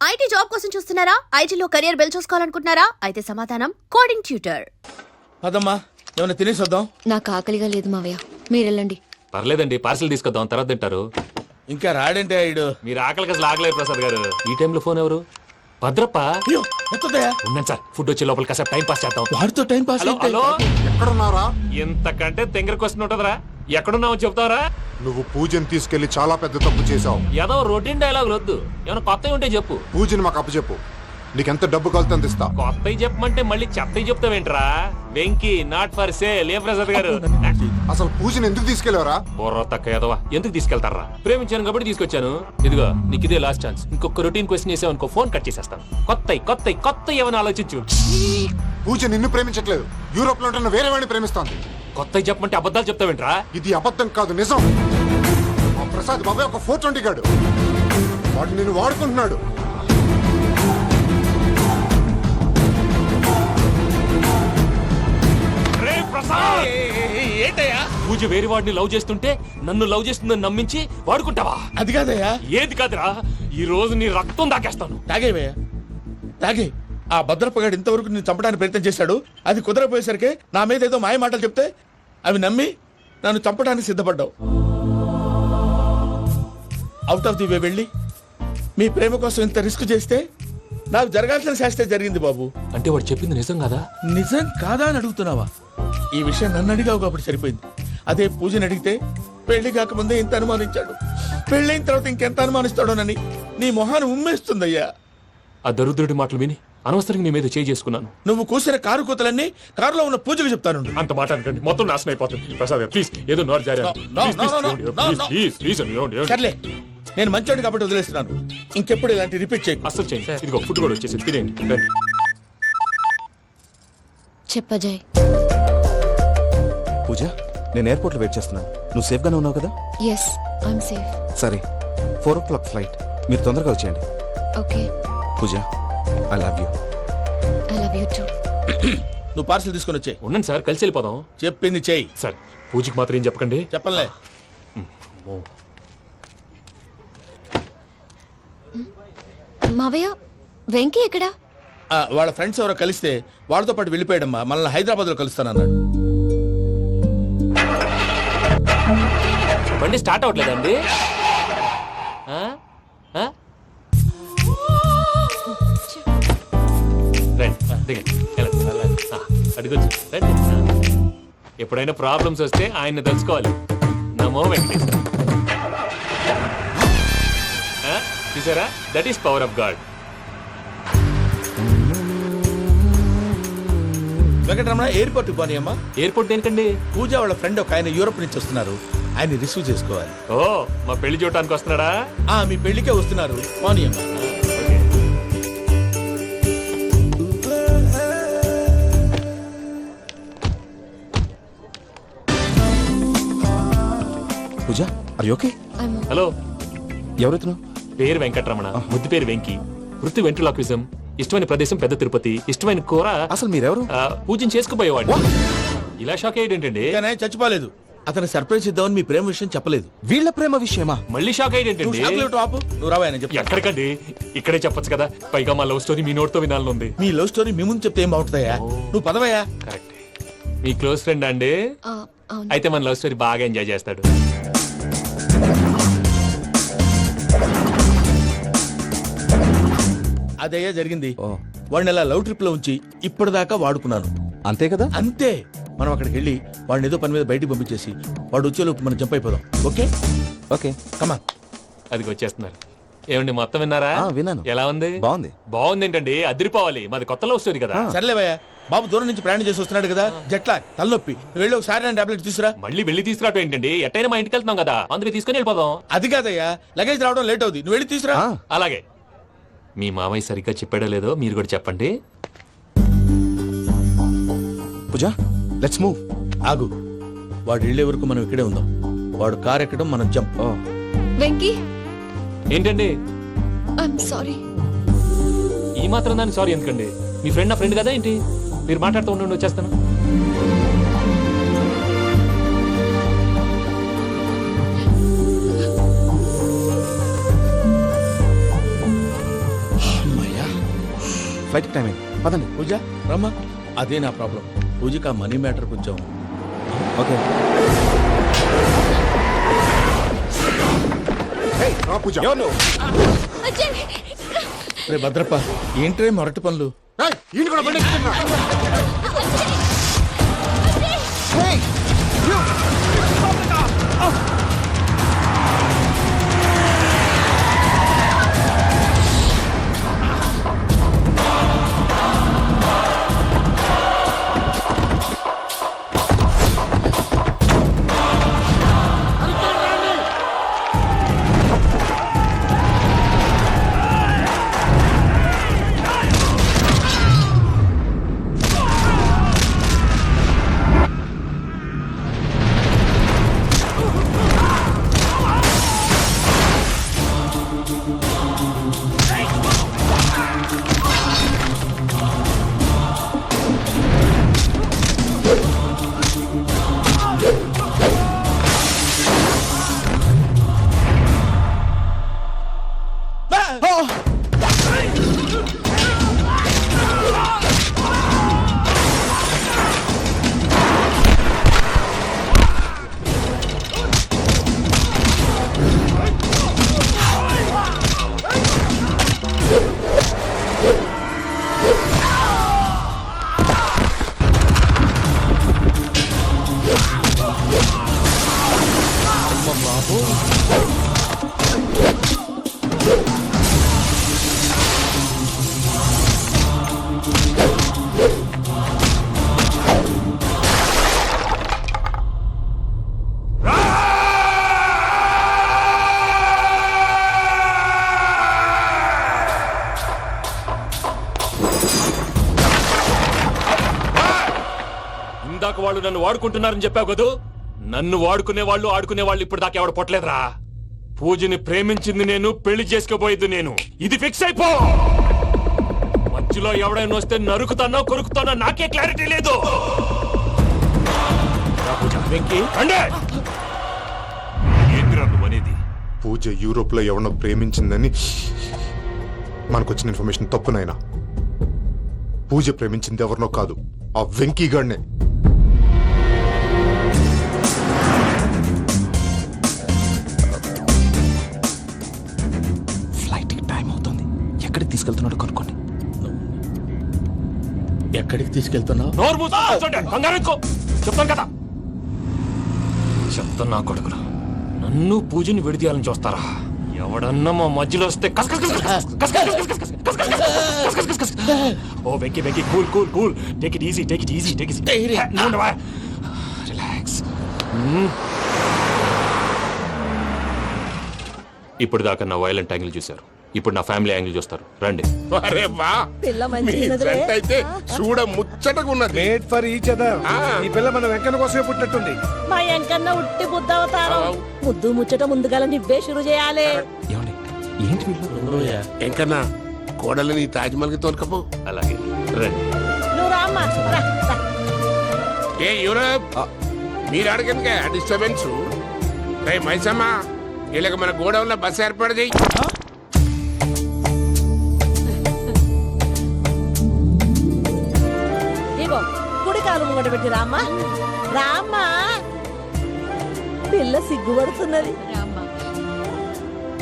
IT job కోసం చూస్తున్నారా? ఐటీలో కెరియర్ బిల్డ్ చూసుకోవాలనుకుంటున్నారా? అయితే సమాధానం కోడింగ్ ట్యూటర్. అదమ్మా ఏమైనా తినేసి వద్దాం. నాకు ఆకలిగా లేదు మావయ్య, మీరు వెళ్ళండి. పర్లేదండి, పార్సిల్ తీసుకొద్దాం, తర్వాత తింటారు. ఇంకా రాడంటే ఐడు. మీరు ఆకలికి అసలు ఆగలేదు ప్రసాద్ గారు. ఈ టైంలో ఫోన్ ఎవరు? భద్రప్ప. అయ్యో ఎత్తదయ్యా. ఉన్నాను సార్, ఫుడ్ వచ్చే లోపల కాసేపు టైం పాస్ చేద్దాం. వాడితో టైం పాస్. హలో హలో, ఎక్కడున్నారా? ఇంతకంటే తెంగర క్వశ్చన్ ఉంటుందిరా. ఎక్కడున్నావు చెప్తావరా? నువ్వు పూజని తీసుకెళ్లి చాలా పెద్ద తప్పు చేశావు. ఏదో రొటీన్ డైలాగ్ వద్దు, ఏమైనా కొత్తవి ఉంటే చెప్పు. పూజని మాకు అప్పచెప్పు, నీకెంత డబ్బు కలితే అందిస్తా. కొత్తవి చెప్పమంటే మళ్ళీ చెత్తవి చెప్తావేంట్రా? Venky not for sale. ఏ ప్రసాద్ గారు, అసలు పూజని ఎందుకు తీసుకెళ్లేవరా? బుర్ర తక్క ఏదవా, ఎందుకు తీసుకెళ్తారా? ప్రేమించాను కాబట్టి తీసుకొచ్చాను. ఇదిగో నీకు ఇదే లాస్ట్ ఛాన్స్. ఇంకొక రొటీన్ క్వశ్చన్ చేసావు అనుకో, ఫోన్ కట్ చేసేస్తాను. కొత్త ఏమైనా ఆలోచించు. పూజ నిన్ను ప్రేమించట్లేదు, యూరోప్ లో ఉంటున్న వేరే వాడిని ప్రేమిస్తోంది. కొత్తవి చెప్పమంటే అబద్ధాలు చెప్తావేంట్రా? ఇది అబద్ధం కాదు, నిజం. మా ప్రసాద్ బాబాయ్ ఒక 420 గాడు, వాడు నిన్ను వాడుకుంటున్నాడు. ఏంటయ్యా? పూజ వేరే వాడిని లవ్ చేస్తుంటే నన్ను లవ్ చేస్తుందని నమ్మించి వాడుకుంటావా? అది కాదయ్యా. ఏది కాదురా, ఈ రోజు నీ రక్తం దాకేస్తాను. తాగేవయ్యా తాగే. ఆ భద్రప్పగాడు ఇంతవరకు నేను చంపడానికి ప్రయత్నం చేశాడు. అది కుదరపోయేసరికి నా మీద ఏదో మాయ మాటలు చెప్తే అవి నమ్మి నన్ను చంపడానికి సిద్ధపడ్డావు. అవుట్ ఆఫ్ ది వే వెళ్ళి మీ ప్రేమ కోసం ఇంత రిస్క్ చేస్తే నాకు జరగాల్సిన శాస్త్రే జరిగింది బాబు. అంటే వాడు చెప్పింది నిజం కదా? నిజం కాదా అని అడుగుతున్నావా? ఈ విషయం నన్ను అడిగావు కాబట్టి సరిపోయింది. అదే పూజని అడిగితే పెళ్లి కాకముందే ఇంత అనుమానించాడు, పెళ్ళైన తర్వాత ఇంకెంత అనుమానిస్తాడోనని నీ మొహాన్ని ఉమ్మేస్తుందయ్యా. ఆ దరిద్రుడి మాటలు విని అనవసరంగా నీ మీద చేయి చేసుకున్నాను. నువ్వు కూసిన కారు కూతలన్నీ కారులో ఉన్న పూజకు చెప్తాను. అంత మాట అనకండి, మొత్తం నాశనం అయిపోతుంది. ప్రసాద్ ప్లీజ్, ఏదో నోరు జారీ. సర్లే, నేను మంచోడు కాబట్టి వదిలేస్తున్నాను. ఇంకెప్పుడు ఇలాంటి రిపీట్ చేయకు. అసలు చేయండి. ఇదిగో ఫుడ్ కూడా వచ్చేసి తినేయండి. చెప్పజాయ్. పూజ, నేను ఎయిర్పోర్ట్లో వెయిట్ చేస్తున్నాను. నువ్వు సేఫ్గానే ఉన్నావు కదా? Yes, I'm safe. సరే, 4 o'clock ఫ్లైట్. మీరు తొందరగా వచ్చేయండి. Okay. Pooja, I love you. I love you too. నువ్వు పార్సల్ తీసుకొని వచ్చే. ఉండండి సార్, కలిసి వెళ్ళిపోదాం. చెప్పింది చెయ్యి. సార్ పూజకి మాత్రం ఏం చెప్పకండి. చెప్పలే. మావయ్య, వెంకీ ఎక్కడా? వాళ్ళ ఫ్రెండ్స్ ఎవరో కలిస్తే వాళ్ళతో పాటు వెళ్ళిపోయాడమ్మా. మనల్ని హైదరాబాద్ లో కలుస్తానన్నాడు. బండి స్టార్ట్ అవ్వట్లేదండి. అడుగొచ్చు రండి. ఎప్పుడైనా ప్రాబ్లమ్స్ వస్తే ఆయన్ని తెలుసుకోవాలి. నమో వెంకటేశ్వర. చూసారా, that is power of God. Venkataramana, airport పోనీ అమ్మా. ఎయిర్పోర్ట్ దేనికండి? పూజ వాళ్ళ ఫ్రెండ్ ఒక ఆయన యూరోప్ నుంచి వస్తున్నారు, ఆయన రిసీవ్ చేసుకోవాలి. ఓ, మా పెళ్లి చూడటానికి వస్తున్నాడా? మీ పెళ్లికే వస్తున్నారు, పోనీ అమ్మా. పూజ, ఆర్ యు ఓకే? హలో, ఎవరెత్తును? పేరు వెంకటరమణ, ముద్దు పేరు వెంకీ, వృత్తి వెంట్రులాక్విజం, ఇష్టమైన ప్రదేశం పెద్ద తిరుపతి, ఇష్టమైన కూర. అసలు మీరెవరు? పూజను చేసుకుపోయేవాడు. ఇలా షాక్ అయ్యేటండి. కానీ ఆయన చచ్చిపోలేదు. అతను సర్ప్రైజ్ ఇద్దామని మీ ప్రేమ విషయం చెప్పలేదు. వీళ్ళ ప్రేమ విషయమా? మళ్ళీ షాక్ అయ్యేటండి. నువ్వు రావా, ఆయన చెప్పు. ఎక్కడికండి, ఇక్కడే చెప్పొచ్చు కదా. పైగా మా లవ్ స్టోరీ మీ నోట్తో వినాలని ఉంది. మీ లవ్ స్టోరీ మీ ముందు చెప్తే ఏం బాగుంటుందయ్యా? నువ్వు పదవయ్యా. కరెక్ట్. మీ క్లోజ్ ఫ్రెండ్ అండి? అయితే మన లవ్ స్టోరీ బాగా ఎంజాయ్ చేస్తాడు. అదయ్యా జరిగింది. వాడిని అలా లవ్ ట్రిప్ లో ఉంచి ఇప్పటిదాకా వాడుకున్నాను. అంతే కదా? అంతే. మనం అక్కడికి వెళ్ళి వాడిని ఏదో పని మీద బయటికి పంపించేసి వాడు వచ్చేలోపు మనం జంప్ అయిపోదాం. ఓకే ఓకే, కమా. అది వచ్చేస్తున్నారు. ఏమండి, మొత్తం విన్నారా? విన్నాను. ఎలా ఉంది? బాగుంది. బాగుంది ఏంటండి, అదిరిపోవాలి. మాది కొత్త లవ్ స్టోరీ కదా. సర్లేవయ్యా, బాబు దూరం నుంచి ప్రయాణం చేసి వస్తున్నాడు కదా, జట్లా తలనొప్పి. వెళ్ళి ఒకసారి టాబ్లెట్ తీసుకురా. మళ్ళీ వెళ్ళి తీసుకురావటం ఏంటండి? ఎట్టైనా మా ఇంటికి వెళ్తున్నాం కదా, అందుకే తీసుకుని వెళ్ళిపోదాం. అది కాదయ్యా, లగేజ్ రావడం లేట్ అవుతుంది, నువ్వు వెళ్ళి తీసుకురా. అలాగే. మీ మామయ్య సరిగ్గా చెప్పాడో లేదో మీరు కూడా చెప్పండి. పూజ, లెట్స్ మూవ్. ఆగు, వాడు వెళ్ళే వరకు మనం ఇక్కడే ఉందాం. వాడు కార్ ఎక్కడం, మనం జంప్. వెంకీ, ఏంటండి ఐఎమ్ సారీ. ఈ మాత్రం దానికి సారీ ఎందుకండి? మీ ఫ్రెండ్ నా ఫ్రెండ్ కదా ఏంటి? మీరు మాట్లాడుతూ ఉండండి, వచ్చేస్తాను. ఫ్లైట్ టైం అయింది పదండి. పూజ రమ్మా. అదే నా ప్రాబ్లం. పూజకి ఆ మనీ మ్యాటర్ కొంచెం. ఓకే. రా పూజ. ఎవరు నువ్వు? రే భద్రప్ప, ఏంట్రే మొరటి పనులు? ఏయ్, ఈయన కూడా బండి ఎక్కుతున్నా. ఇందాక వాళ్ళు నన్ను వాడుకుంటున్నారని చెప్పావు కదూ. నన్ను వాడుకునే వాళ్ళు ఆడుకునే వాళ్ళు ఇప్పుడు దాకా ఎవడ పొట్టలేదురా. పూజని ప్రేమించింది నేను, పెళ్లి చేసుకోబోయేది నేను. ఇది ఫిక్స్ అయిపో. మధ్యలో ఎవడైనా వస్తే నరుకుతానో కొరుకుతానో నాకే క్లారిటీ లేదు. వెంకీ, ఏంటిరా నువ్వనేది? పూజ యూరోప్ లో ఎవరినో ప్రేమించిందని మనకొచ్చిన ఇన్ఫర్మేషన్ తప్పునైనా. పూజ ప్రేమించింది ఎవరినో కాదు, ఆ వెంకీ గాడినే. ఫ్లైట్ టైం అవుతుంది. ఎక్కడికి తీసుకెళ్తున్నాడో కనుక్కోండి. ఎక్కడికి తీసుకెళ్తున్నావు? నోరు మూసుకొని కూర్చోండి. కంగారు ఎందుకు? చెప్తాను కదా. చెప్తాను నా కొడుకులు. నన్ను పూజని విడిదీయాలని చూస్తారా? ఎవడన్నా మా మధ్యలో వస్తే కస్ కస్ కస్ కస్ కస్ కస్ కస్ కస్ కస్ కస్ కస్ కస్ కస్. ఓ Venky Venky, cool cool cool. Take it easy, take it easy, take it easy. Relax. ఇప్పుడు దాకా నా వైలెంట్ యాంగిల్ చూశారు. ఇప్పుడు నా ఫ్యామిలీ యాంగిల్ చూస్తారు. రండి. అరే వా, మీ జంట అయితే చూడ ముచ్చటగా ఉన్నది. Made for each other. ఈ పిల్ల మన వెంకన్న కోసమే పుట్టినట్టుంది. మా ఎంకన్నా ఉట్టి బుద్ధవతారం. ముద్దు ముచ్చట ముందుగాల నువ్వే షురు చేయాలి. ఏమండి ఏంటి వీళ్ళు? ఎంకన్నా కోడలని తాజ్మహల్ కి తోలుకపో. అలాగే రండి. నువ్వు రామ్మా, రా, రా. ఏ యూరప్, మీరు అడగనుక డిస్టర్బెన్స్. రే మైసమ్మ, వీళ్ళకి మన గోడౌన్ లో బస్సు ఏర్పాటు చేయి. ఇగో కుడి కాలు ముంగట పెట్టి రామ్మా, రామ్మా. పిల్ల సిగ్గుపడుతున్నది.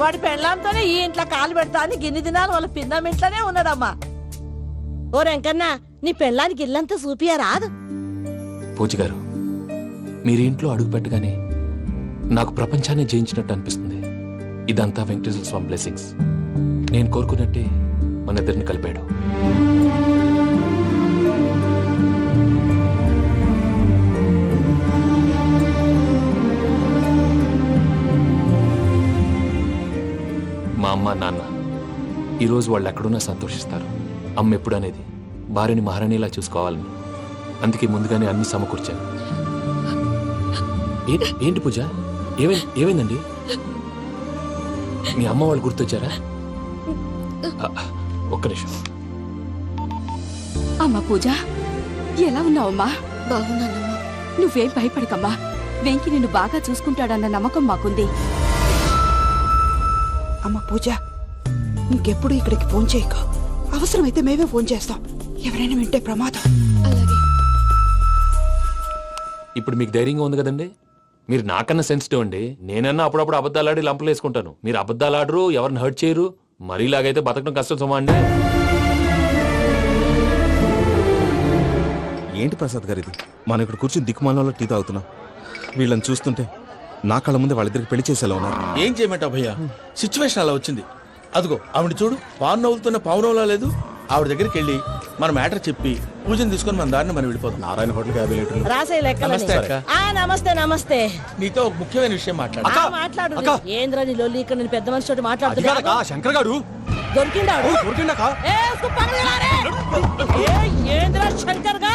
వాడి పెళ్ళాంతోనే ఈ ఇంట్లో కాలు పెడతా అని గిన్ని దినాలు వాళ్ళ పిన్నం ఇంట్లోనే ఉన్నాడమ్మా. ఓ వెంకన్నా, నీ పెళ్ళానికి ఇల్లంతా చూపియా రాదు. పూజ గారు, మీరు ఇంట్లో అడుగు పెట్టగానే నాకు ప్రపంచాన్ని జయించినట్టు అనిపిస్తుంది. ఇదంతా వెంకటేశ్వర స్వామి బ్లెస్సింగ్స్. నేను కోరుకున్నట్టే మన ఇద్దరిని కలిపాడు. మా అమ్మ నాన్న ఈరోజు వాళ్ళు ఎక్కడున్నా సంతోషిస్తారు. అమ్మ ఎప్పుడు అనేది భార్యని మహారాణిలా చూసుకోవాలని. అందుకే ముందుగానే అన్ని సమకూర్చాను. ఏంటి పూజ, ఏమైందండి? మీ అమ్మ వాళ్ళు గుర్తొచ్చారా? ఒక్క నిమిషం. అమ్మా పూజ, ఎలా ఉన్నావమ్మా? బాగున్నానమ్మా. నువ్వేం భయపడకమ్మా. వెంకి నిన్ను బాగా చూసుకుంటాడన్న నమ్మకం మాకుంది. అమ్మ పూజ, ఇంకెప్పుడు ఇక్కడికి ఫోన్ చేయకు. అవసరమైతే మేమే ఫోన్ చేస్తాం. ఎవరైనా వింటే ప్రమాదం. అలాగే. ఇప్పుడు మీకు ధైర్యంగా ఉంది కదండి. మీరు నాకన్నా సెన్సిటివ్ అండి. నేనన్నా అప్పుడప్పుడు అబద్ధాలాడి లంపలు వేసుకుంటాను. మీరు అబద్ధాలు ఆడరు, ఎవరిని హర్ట్ చేయరు. మరీలాగైతే బతకడం కష్టం సుమా అండి. ఏంటి ప్రసాద్ గారు ఇది? మనం ఇక్కడ కూర్చుని దిక్కుమాలలో టీ తాగుతున్నాం. వీళ్ళని చూస్తుంటే నా కళ్ళ ముందే వాళ్ళిద్దరికి పెళ్లి చేసేలా ఉన్నారు. ఏం చేయమంటావు భయ్యా, సిచ్యువేషన్ అలా వచ్చింది. అదిగో ఆవిడ చూడు, పావు నవ్వుతున్న పావునవ్వులా లేదు. ఆవిడ దగ్గరికి వెళ్ళి మన మ్యాటర్ చెప్పి పూజను తీసుకొని మన దారిని మనం వెళ్ళిపోతాం. నారాయణ హోటల్కి 50 లీటర్లు. రాసే లెక్కలని. నమస్తే అక్క. నమస్తే నమస్తే. నీతో ఒక ముఖ్యమైన విషయం మాట్లాడు. మాట్లాడు. ఏంద్రా నీ లొల్లి? ఇక్కడ నేను పెద్ద మనిషి తోటి మాట్లాడుతున్నా. శంకర్ గారు దొరికిండాడు. ఏంద్రా శంకర్ గా?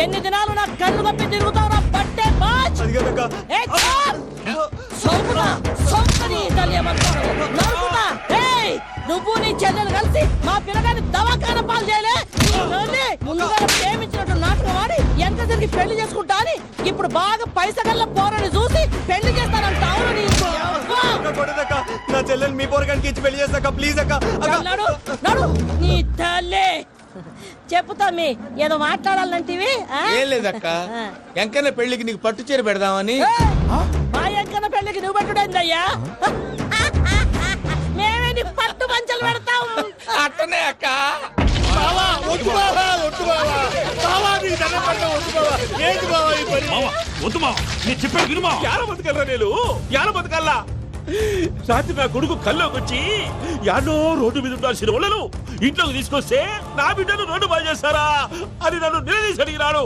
ఎన్ని దినాలు నా కళ్ళు కప్పి తిరుగుతావు నా పట్టే బాచ్. నువ్వు నీ చెల్లెలు కలిసి మా పిల్లగాని దవాఖాన పాలు చేయలే. ముందుగా ప్రేమించినట్టు నాటకం ఆడి ఎంత తిరిగి పెళ్లి చేసుకుంటా అని ఇప్పుడు బాగా పైసగల్ల పోరని చూసి పెళ్లి చేస్తానంటావు. నా చెల్లెలు మీ పోరగానికి ఇచ్చి పెళ్లి చేస్తాక ప్లీజ్ అక్క. నడు నీ తల్లి. చెప్పుతా మీ ఏదో మాట్లాడాలంటివి. ఏం లేదక్క, ఎంకన్న పెళ్లికి నీకు పట్టు చీర పెడదామని. మా ఎంకన్న పెళ్లికి నువ్వు పెట్టుడైందయ్యా? మేమే నీకు పట్టు పంచలు పెడతాం. అట్టనే అక్క. వద్దు మావా, నేను చెప్పాను విను మావా. యాడ బతకల్లా నేను, యాడ బతకల్లా. రాత్రి నా కొడుకు కల్లోకి వచ్చి యాడో రోడ్డు మీద ఉండాల్సిన వాళ్ళను ఇంట్లోకి తీసుకొస్తే నా బిడ్డను రోడ్డు బాగా చేస్తారా అని నన్ను నిలదీసి అడిగినాడు.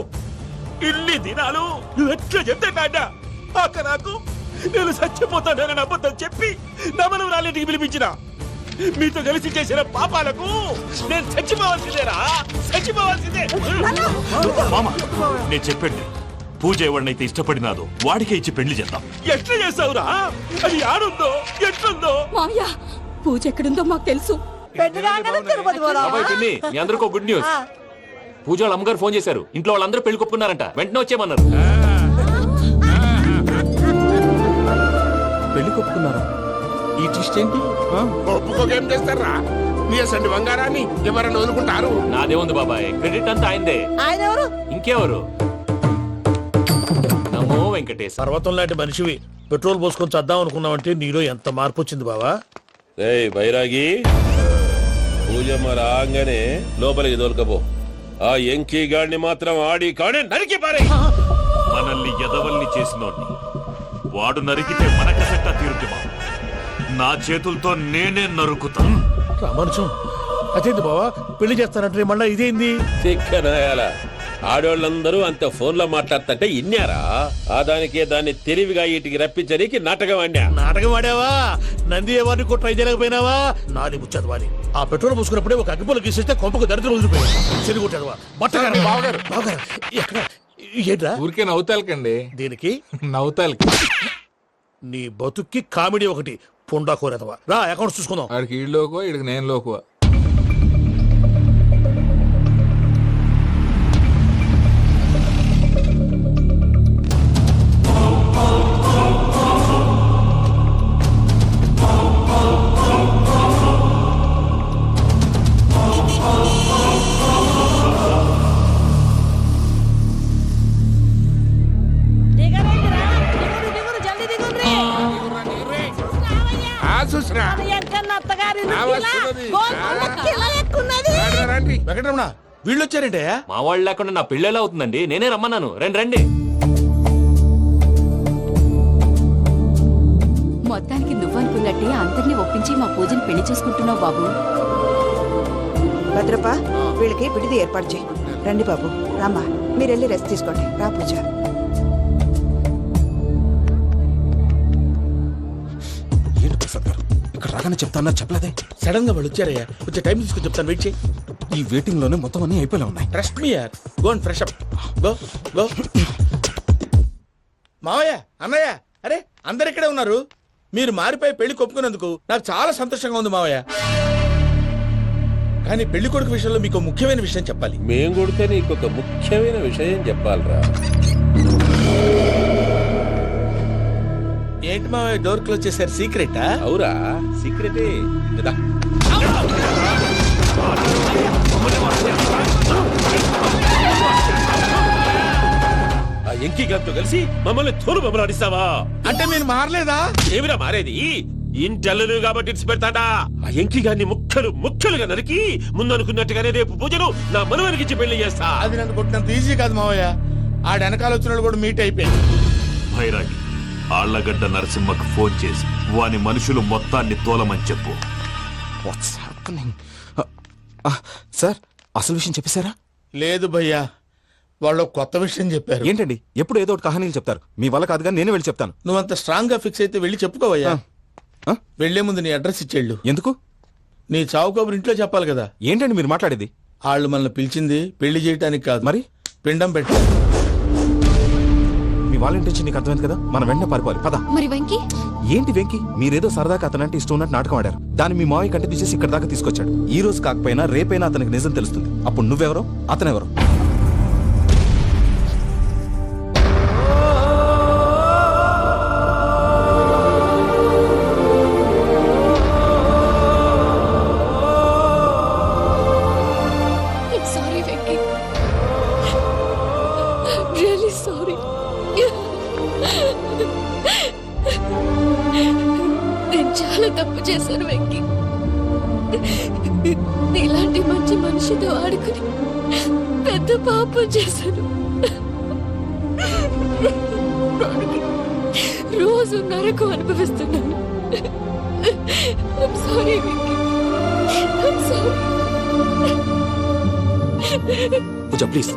ఇన్ని దినాలు నువ్వు ఎట్లా చెప్తే కాడ్డా అక్క నాకు నేను చచ్చిపోతానని అబద్ధం చెప్పి నా మనవరాలింటికి పిలిపించిన. మీతో కలిసి చేసిన పాపాలకు నేను చచ్చిపోవాల్సిందేరా, చచ్చిపోవాల్సిందే. మామ నేను చెప్పండి, పూజ ఎవరినైతే ఇష్టపడినాదో వాడికే ఇచ్చి పెళ్లి చేద్దాం. ఎట్లా చేస్తావురా? అది ఆడుందో ఎట్లుందో. మావయ్య, పూజ ఎక్కడుందో మాకు తెలుసు. బాబాయ్ పిన్ని, మీ అందరికీ గుడ్ న్యూస్. పూజ వాళ్ళ అమ్మగారు ఫోన్ చేశారు. ఇంట్లో వాళ్ళందరూ పెళ్లి కొప్పుకున్నారంట. వెంటనే వచ్చేయమన్నారు. పెళ్లి కొప్పుకున్నారా? ఈ ట్విస్ట్ ఏంటి? ఒప్పుకోకేం చేస్తారా? నీ అసంటి బంగారాన్ని ఎవరైనా వదులుకుంటారు? నాదేముంది బాబాయ్, క్రెడిట్ అంతా ఆయనదే. ఆయన ఎవరు? ఇంకెవరు? నమో వెంకటేశ్. పర్వతం లాంటి మనిషివి పెట్రోల్ పోసుకొని చద్దాం అనుకున్నావంటే నీలో ఎంత మార్పు వచ్చింది బావా. రేయ్ బైరాగి, పూజమ్మ రాగానే లోపలికి దొరకపో. ఆ ఎంకీ గాడిని మాత్రం ఆడి కాడే నరికి పారే. మనల్ని ఎదవల్ని చేసినోడ్ని వాడు నరికితే మనకసట్ట తీరుద్ది బాబు. నా చేతులతో నేనే నరుకుతా. రామనుజం, అదేంది బావా పెళ్లి చేస్తానంటే మళ్ళా ఇదేంది? చిక్కనాయాల ఆడోళ్ళందరూ అంత ఫోన్ లో మాట్లాడుతుంటే ఇన్నారా? ఆ దానికే దాన్ని తెలివిగా వీటికి రప్పించడానికి నాటకం ఆడా. నాటకం ఆడావా? నంది ఎవరిని కూడా ట్రై చేయలేకపోయినావా? నాది ముచ్చదు వాని. ఆ పెట్రోల్ పోసుకున్నప్పుడే ఒక అగ్గిపొల గీసేస్తే కొంపకు దరిద్రం వదిలిపోయాడు. చెరుగుంటదవా బట్టగారు. బావగారు బావగారు ఎక్కడ ఏంట్రా? ఊరికే నవ్వుతాలకండి. దీనికి నవ్వుతాలకి నీ బతుక్కి కామెడీ ఒకటి. పుండా కోరేదవా రా, అకౌంట్స్ చూసుకుందాం. ఆడికి ఈ లోకువ, ఇడికి నేను లోకువ. చూసిరా వెంకటరమణ వీళ్ళు వచ్చారంటే మా వాళ్ళు లేకుండా నా పెళ్ళి ఎలా అవుతుందండి? నేనే రమ్మన్నాను. రండి రండి. మొత్తానికి నువ్వనుకున్నట్టే అందరినీ ఒప్పించి మా పూజని పెళ్లి చేసుకుంటున్నావు బాబు. భద్రప్ప, వీళ్ళకి విడిది ఏర్పాటు చేయి. రండి బాబు, రామ్మా, మీరు వెళ్ళి రెస్ట్ తీసుకోండి. రా పూజ. ఏంటి ప్రసాద్ గారు ఇక్కడ రాగానే చెప్తానా చెప్పలేదే? సడన్ గా వాళ్ళు వచ్చారయ్యా, కొంచెం టైం తీసుకొని చెప్తాను. వెయిట్ చేయి. ఈ వెయిటింగ్ లోనే మొత్తం అన్ని అయిపోయినా ఉన్నాయి. ట్రస్ట్ మీ యార్. Go and fresh up. Go go. మావయ్య, అన్నయ్య, అరే అందరు ఇక్కడే ఉన్నారు. మీరు మారిపోయి పెళ్లి కొప్పుకున్నందుకు నాకు చాలా సంతోషంగా ఉంది మావయ్య. కానీ పెళ్లి కొడుకు విషయంలో మీకు ముఖ్యమైన విషయం చెప్పాలి. మేం కొడితే నీకు ఒక ముఖ్యమైన విషయం చెప్పాలరా. ఏంటి మావయ్య డోర్ క్లోజ్ చేశారు? సీక్రెటా? అవురా, సీక్రెటే. వెంకీ గారితో కలిసి మమ్మల్ని తోలు బొమ్మలాడిస్తావా? అంటే మీరు మారలేదా? ఏమిరా మారేది? ఇంటల్లు కాబట్టి ఇడిచి పెడతాడా? ఆ ఎంకి గారిని ముక్కలుగా నరికి ముందు అనుకున్నట్టుగానే రేపు పూజను నా మనవరికిచ్చి పెళ్లి చేస్తా. అది నన్ను కొట్టినంత ఈజీ కాదు మావయ్య. ఆడ వెనకాల వచ్చిన కూడా మీట్ అయిపోయింది. భైరాగి ఆళ్లగడ్డ నరసింహకు ఫోన్ చేసి వాని మనుషులు మొత్తాన్ని తోలమని చెప్పు. What's happening? సార్ అసలు విషయం చెప్పేశారా? లేదు భయ్యా, వాళ్ళు కొత్త విషయం చెప్పారు. ఏంటండి ఎప్పుడు ఏదో ఒకటి కహానీలు చెప్తారు. మీ వల్ల కాదు కానీ నేనే వెళ్ళి చెప్తాను. నువ్వంత స్ట్రాంగ్ గా ఫిక్స్ అయితే వెళ్ళి చెప్పుకోవయ్యా. వెళ్లే ముందు నీ అడ్రస్ ఇచ్చేళ్ళు. ఎందుకు? నీ చావు కబురు ఇంట్లో చెప్పాలి కదా. ఏంటండి మీరు మాట్లాడేది? వాళ్ళు మనల్ని పిలిచింది పెళ్లి చేయటానికి కాదు, మరి పిండం పెట్టాలి. మీ వాళ్ళ ఇంటి నీకు అర్థమైంది కదా, మనం వెంటనే పారిపోవాలి. పద. మరి వెంకీ? ఏంటి వెంకీ? మీరేదో సరదాగా అతనంటే ఇష్టం ఉన్నట్టు నాటకం ఆడారు. దాన్ని మీ మావయ్య కంటే తీసేసి ఇక్కడ దాకా తీసుకొచ్చాడు. ఈ రోజు కాకపోయినా రేపైనా అతనికి నిజం తెలుస్తుంది. అప్పుడు నువ్వెవరో అతనెవరో. Sorry Venky, really sorry. నేను చాలా తప్పు చేశాను వెంకీ. నీలాంటి మంచి మనిషితో ఆడుకుని పెద్ద పాపం చేశాను. రోజు నరకం అనుభవిస్తున్నాను. I'm sorry, Venky. I'm sorry. Pooja please,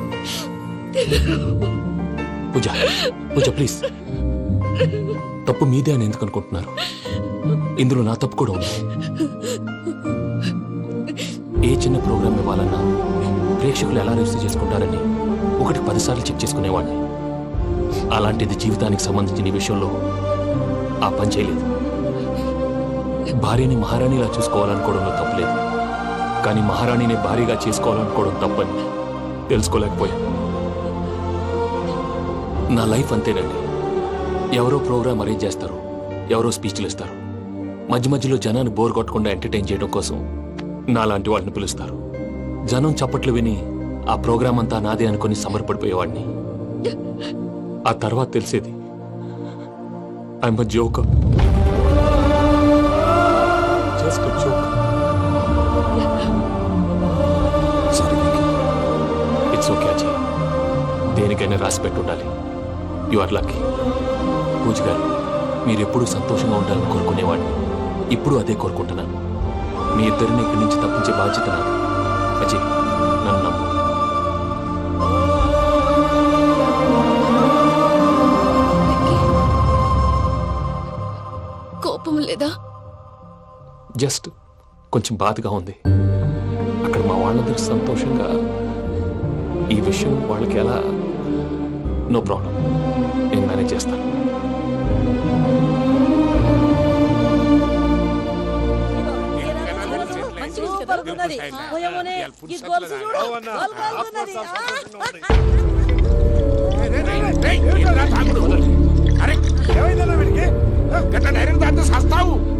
Pooja please. తప్పు మీదే అని ఎందుకు అనుకుంటున్నారు? ఇందులో నా తప్పు కూడా ఉంది. ఏ చిన్న ప్రోగ్రామ్ ఇవ్వాలన్నా ప్రేక్షకులు ఎలా రిసీవ్ చేసుకుంటారని 1-10 సార్లు చెక్ చేసుకునేవాడిని. అలాంటిది జీవితానికి సంబంధించిన ఈ విషయంలో ఆ పని చేయలేదు. భార్యని మహారాణిలా చూసుకోవాలనుకోవడంలో తప్పులేదు, కానీ మహారాణిని భారీగా చేసుకోవాలనుకోవడం తప్పని తెలుసుకోలేకపోయా. నా లైఫ్ అంతేనండి. ఎవరో ప్రోగ్రామ్ అరేంజ్ చేస్తారు, ఎవరో స్పీచ్లు ఇస్తారు. మధ్య మధ్యలో జనాన్ని బోర్ కొట్టకుండా ఎంటర్టైన్ చేయడం కోసం నాలాంటి వాడిని పిలుస్తారు. జనం చప్పట్లు విని ఆ ప్రోగ్రామ్ అంతా నాదే అనుకుని సమర్పడిపోయేవాడిని. ఆ తర్వాత తెలిసేది I'm a joker. Just a joker. It's okay Ajay, దేనికైనా రాసి పెట్టుండాలి. You are lucky. పూజ గారు, మీరు ఎప్పుడూ సంతోషంగా ఉండాలని కోరుకునేవాడిని. ఇప్పుడు అదే కోరుకుంటున్నాను. మీ ఇద్దరిని ఇక్కడి నుంచి తప్పించే బాధ్యత నాది. అజయ్, నన్ను నమ్ము. కోపం లేదా? జస్ట్ కొంచెం బాధగా ఉంది. అక్కడ మా వాళ్ళందరూ సంతోషంగా ఈ విషయం వాళ్ళకి ఎలా. నో ప్రాబ్లం, నేను మేనేజ్ చేస్తాను.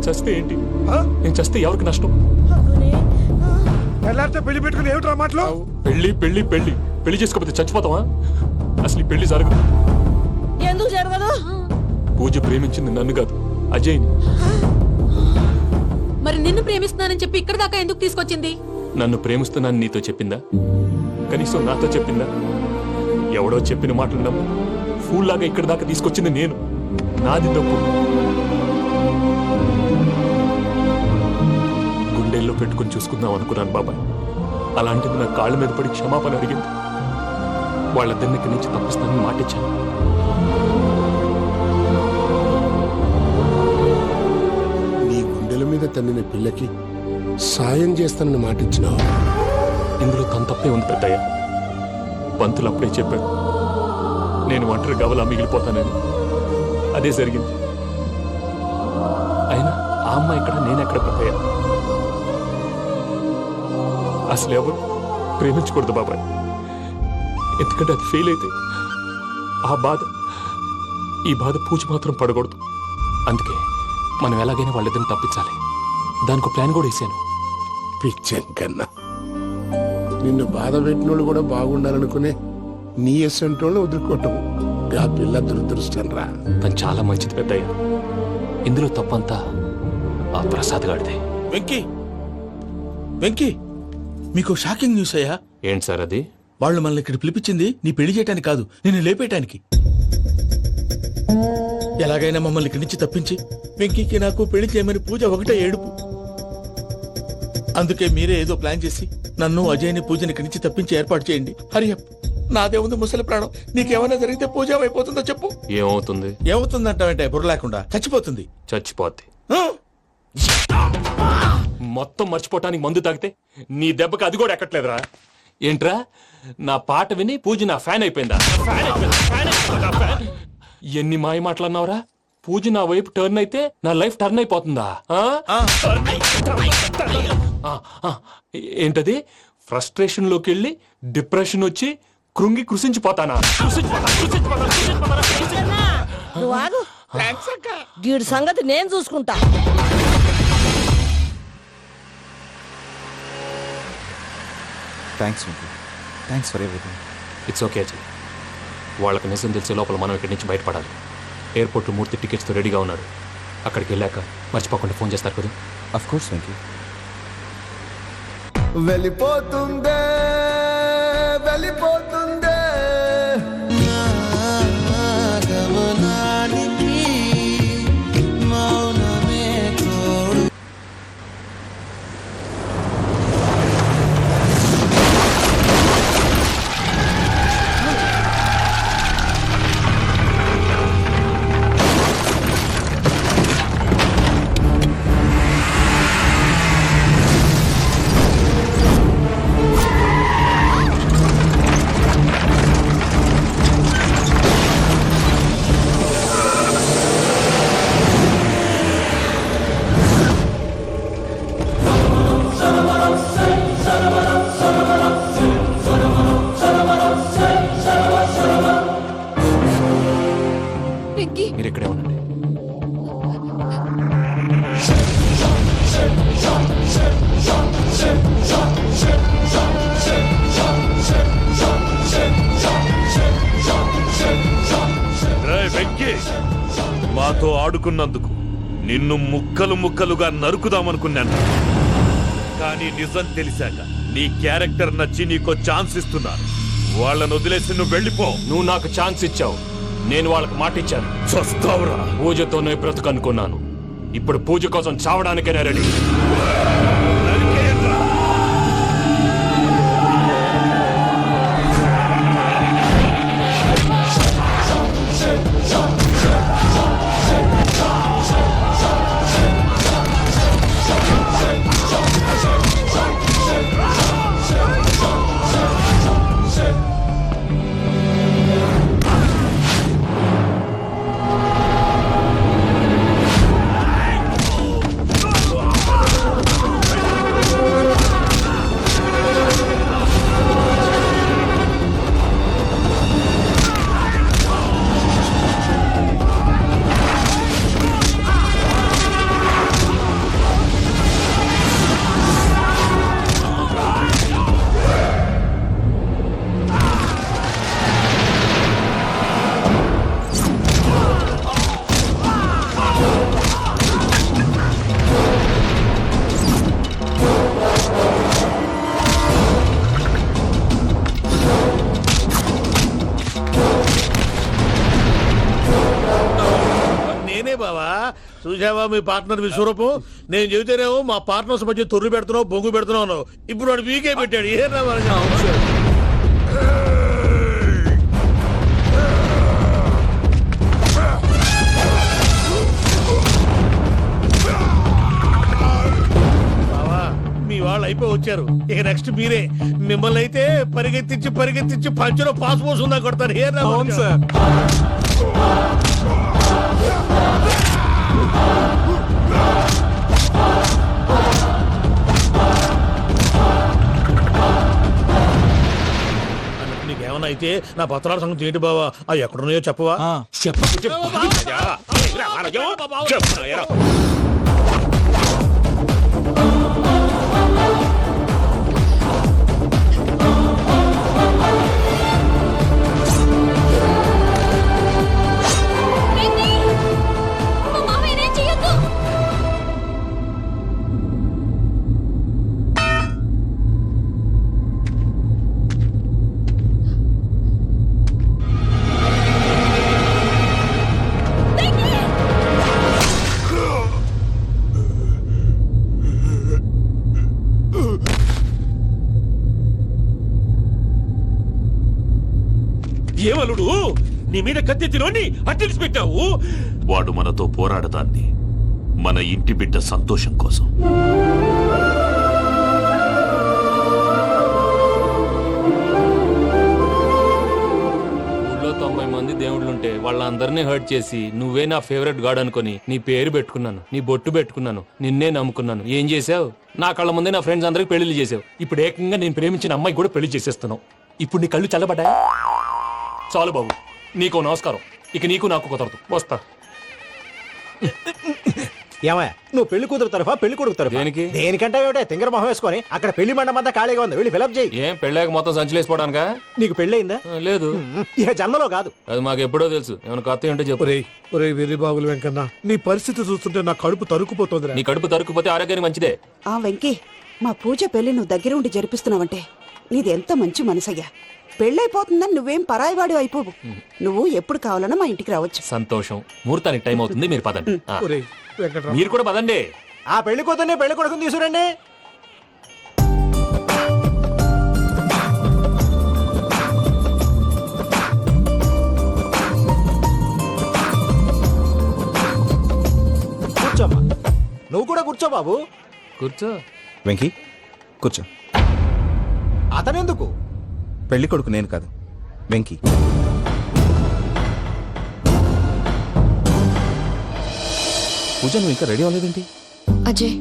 చస్తే ఏంటి? నేను చస్తే ఎవరికి నష్టం? ఎల్లారితో పెళ్లి పెట్టుకుని ఏమిట్రా మాటలు? పెళ్లి పెళ్లి పెళ్లి పెళ్లి చేసుకోకపోతే చచ్చిపోతావా? అసలు ఈ పెళ్లి జరగదు. ఎందుకు జరగదు? పూజ ప్రేమించింది నన్ను కాదు, అజయ్ని. మరి నిన్ను ప్రేమిస్తున్నానని చెప్పి ఇక్కడ దాకా ఎందుకు తీసుకొచ్చింది? నన్ను ప్రేమిస్తున్నాను నీతో చెప్పిందా? కనీసం నాతో చెప్పిందా? ఎవడో చెప్పిన మాటలు నమ్ము ఫూల్ లాగా ఇక్కడ దాకా తీసుకొచ్చింది నేను. నాది తప్పు. గుండెల్లో పెట్టుకుని చూసుకుందాం అనుకున్నాను బాబాయ్. అలాంటిది నా కాళ్ళ మీద పడి క్షమాపణ అడిగింది. వాళ్ళిద్దరిని ఇక్కడి నుంచి తప్పిస్తానని మాటిచ్చాను. నీ గుండెల మీద తన్నిన పిల్లకి సాయం చేస్తానని మాటిచ్చినావు. ఇందులో తన తప్పే ఉంది పెద్దయ్య. పంతులు అప్పుడే చెప్పాడు నేను ఒంటరి గవలా మిగిలిపోతానని. అదే జరిగింది. అయినా ఆ అమ్మాయి ఎక్కడ, నేనెక్కడ పెద్దయ్య? అసలు ఎవరు ప్రేమించకూడదు బాబాయ్. ఎందుకంటే అది ఫెయిల్ అయితే ఈ బాధ పూజ మాత్రం పడకూడదు. అందుకే మనం ఎలాగైనా వాళ్ళిద్దరిని తప్పించాలి. దానికి ప్లాన్ కూడా వేసాను. పిచ్చం కన్నా నిన్ను బాధ పెట్టినోళ్ళు కూడా బాగుండాలనుకునే నీ ఎస్సంటోళ్ళు వదులుకోవటం ఆ పిల్ల దురదృష్టం రా. తను చాలా మంచిది పెద్దయ్య. ఇందులో తప్పంతా ఆ ప్రసాద్ గాడిదే. వెంకీ వెంకీ, మీకు షాకింగ్ న్యూస్ అయ్యా. ఏంటి సార్ అది? వాళ్ళు మనల్ని ఇక్కడ పిలిపించింది నీ పెళ్లి చేయడానికి కాదు, నిన్ను లేపేయటానికి. ఎలాగైనా మమ్మల్ని ఇక్కడి నుంచి తప్పించి వెంకీకి నాకు పెళ్లి చేయమని పూజ ఒకటే ఏడుపు. అందుకే మీరే ఏదో ప్లాన్ చేసి నన్ను అజయ్ని పూజని ఇక్కడి నుంచి తప్పించి ఏర్పాటు చేయండి. హరియప్, నాదే ఉంది ముసలి ప్రాణం. నీకేమైనా జరిగితే పూజ అయిపోతుందో చెప్పు. ఏమవుతుంది? ఏమవుతుందంటావంటే బుర్ర లేకుండా చచ్చిపోతుంది. చచ్చిపోద్ది. ఆ? మొత్తం మర్చిపోవటానికి మందు తాగితే నీ దెబ్బకి అది కూడా ఎక్కట్లేదురా. ఏంట్రా, నా పాట విని పూజ నా ఫ్యాన్ అయిపోయిందా? ఎన్ని మాయ మాటలన్నావురా? పూజ నా వైపు టర్న్ అయితే నా లైఫ్ టర్న్ అయిపోతుందా? ఏంటది? ఫ్రస్ట్రేషన్ లోకి వెళ్ళి డిప్రెషన్ వచ్చి కృంగి కృషించిపోతానా? నువ్వు ఆగు. వీడి సంగతి నేను చూసుకుంటా. Thanks Venky, thanks for everything. It's okay Ajay. వాళ్ళకి నిజం తెలిసే లోపల మనం ఇక్కడి నుంచి బయటపడాలి. ఎయిర్పోర్ట్లో మూర్తి టికెట్స్తో రెడీగా ఉన్నాడు. అక్కడికి వెళ్ళాక మర్చిపోకుండా ఫోన్ చేస్తారు కదా. Of course Venky. వెళ్ళిపోతుందే వెళ్ళిపోతుందే వెంకీ, మీరు ఇక్కడే ఉండండి. రేయ్ వెంకీ, మాతో ఆడుకున్నందుకు నిన్ను ముక్కలు ముక్కలుగా నరుకుదామనుకున్నాను. కానీ నిజం తెలిసాక నీ క్యారెక్టర్ నచ్చి నీకో ఛాన్స్ ఇస్తున్నాను. వాళ్ళను వదిలేసి నువ్వు వెళ్ళిపో. నువ్వు నాకు ఛాన్స్ ఇచ్చావు, నేను వాళ్ళకి మాట ఇచ్చాను. చస్తావురా. పూజతోనే బ్రతుకనుకున్నాను. ఇప్పుడు పూజ కోసం చావడానికైనా రెడీ. బావా, చూసావా మీ పార్ట్నర్ విశ్వరూపం? నేను చెబితేనేమో మా పార్ట్నర్స్ మధ్య తొర్రు పెడుతున్నావు, బొంగు పెడుతున్నావు. ఇప్పుడు వాడు వీకే పెట్టాడు. ఏ బావా, మీ వాళ్ళు అయిపోయి వచ్చారు. ఇక నెక్స్ట్ మీరే. మిమ్మల్ని అయితే పరిగెత్తించి పరిగెత్తించి పంచలో పాస్ పోసుందా కొడతారు. ఏ సార్. నీకేమన్నా అయితే నా పత్రాల సంగతి ఏంటి బావా? అవి ఎక్కడున్నాయో చెప్పవా? ఏమలుడు నీ మీద కత్తెత్తినోని అట్టెలిసి పెట్టావు. వాడు మనతో పోరాడదాన్ని మన ఇంటి బిడ్డ సంతోషం కోసం. ఊళ్ళో 90 మంది దేవుళ్ళుంటే వాళ్ళందరినీ హర్ట్ చేసి నువ్వే నా ఫేవరెట్ గాడ్ అనుకుని నీ పేరు పెట్టుకున్నాను, నీ బొట్టు పెట్టుకున్నాను, నిన్నే నమ్ముకున్నాను. ఏం చేసావు? నా కళ్ళ ముందే నా ఫ్రెండ్స్ అందరికి పెళ్లి చేసావు. ఇప్పుడు ఏకంగా నేను ప్రేమించిన అమ్మాయి కూడా పెళ్లి చేసేస్తున్నావు. ఇప్పుడు నీ కళ్ళు చల్లబడ్డాయి. చాలు బాబు, నీకు నమస్కారం. ఇక నీకు నాకు కుదరదు. వస్తా. ఏమయ్య నువ్వు పెళ్లి కూతురు తరఫా పెళ్లి కొడుకు తరఫా? దేనికి? దేనికంటే ఏమిటే తింగర మొహం వేసుకొని అక్కడ పెళ్లి మండపం అంతా ఖాళీగా ఉంది, వెళ్ళి ఫిలప్ చేయి. ఏం పెళ్ళాక మొత్తం సంచలేసిపోవడానికా? నీకు పెళ్ళయిందా? లేదు. ఇక జన్మలో కాదు. అది మాకు ఎప్పుడో తెలుసు. ఏమైనా కొత్త ఉంటే చెప్పు. ఒరే వెర్రి బాబులు వెంకన్న, నీ పరిస్థితి చూస్తుంటే నా కడుపు తరుక్కుపోతుంది. నీ కడుపు తరుక్కుపోతే ఆరోగ్యానికి మంచిదే. ఆ వెంకీ, మా పూజ పెళ్లి నువ్వు దగ్గర ఉండి జరిపిస్తున్నావంటే నీది ఎంత మంచి మనసయ్యా. పెళ్ళైపోతుందని నువ్వేం పరాయివాడి అయిపోవు. నువ్వు ఎప్పుడు కావాలన్నా మా ఇంటికి రావచ్చు. సంతోషం. ముహూర్తానికి టైం అవుతుంది, మీరు పదండి. ఆ. వెంకట్రావు, మీరు కూడా పదండి. ఆ పెళ్లి కూతుర్ని పెళ్లి కొడుకుని తీసుకురండి. కూర్చోమ్మా. నువ్వు కూడా కూర్చో బాబు. కూర్చో. వెంకీ కూర్చో. అతనెందుకు? పెళ్లి కొడుకు నేను కాదు, వెంకీ. పూజ నువ్వు ఇంకా రెడీ అవ్వలేదేంటి? అజయ్,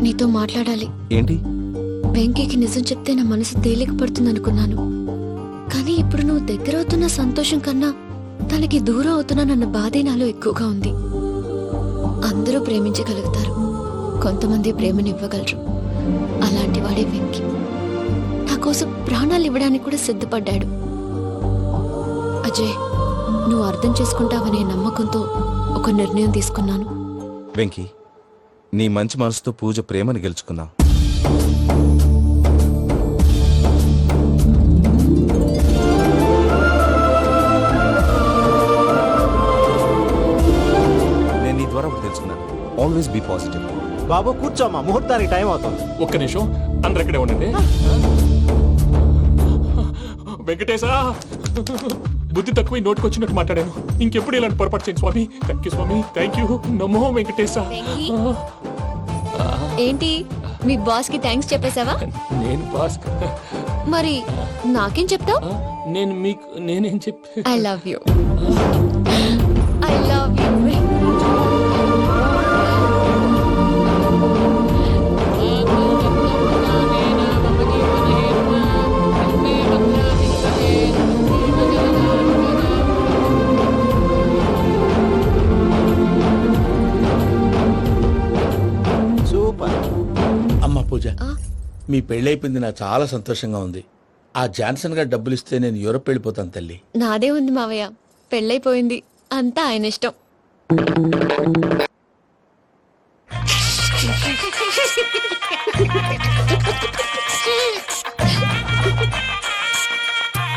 నీతో మాట్లాడాలి. ఏంటి? వెంకీకి నిజం చెప్తే నా మనసు తేలిక పడుతుంది అనుకున్నాను. కానీ ఇప్పుడు నువ్వు దగ్గర అవుతున్న సంతోషం కన్నా తనకి దూరం అవుతున్నానన్న బాధే నాలో ఎక్కువగా ఉంది. అందరూ ప్రేమించగలుగుతారు, కొంతమంది ప్రేమనివ్వగలరు. అలాంటి వాడే వెంకీ. నా కోసం ప్రాణాలు ఇవ్వడానికి కూడా సిద్ధపడ్డాడు. అజయ్, నువ్వు అర్థం చేసుకుంటావనే నమ్మకంతో ఒక నిర్ణయం తీసుకున్నాను. వెంకీ, నీ మంచి మనసుతో పూజ ప్రేమని గెలుచుకున్నావు. నేను నీ ద్వారా ఒకటి తెలుసుకున్నాను. Always be positive. బాబు కూర్చోమ్మా, ముహూర్తానికి టైం అవుతుంది. ఒక్క నిమిషం, అందరు ఇక్కడే ఉండండి. వెంకటేశా, బుద్ధి తక్కువ నోటుకొచ్చినట్టు మాట్లాడాను. ఇంకెప్పుడు ఇలాంటి పొరపాటు చేయండి స్వామి. థ్యాంక్ యూ స్వామి, థ్యాంక్ యూ. నమో వెంకటేశా. ఏంటి, మీ బాస్ కి థ్యాంక్స్ చెప్పేశావా? నేను బాస్. మరి నాకేం చెప్తావు? నేను మీకు నేనేం చెప్పి. I love you. I love you. Super. అమ్మ పూజ, మీ పెళ్ళైపోయింది, నాకు చాలా సంతోషంగా ఉంది. ఆ జాన్సన్ గారు డబ్బులు ఇస్తే నేను యూరప్ వెళ్ళిపోతాను తల్లి. నాదే ఉంది మావయ్య, పెళ్ళైపోయింది, అంతా ఆయన ఇష్టం.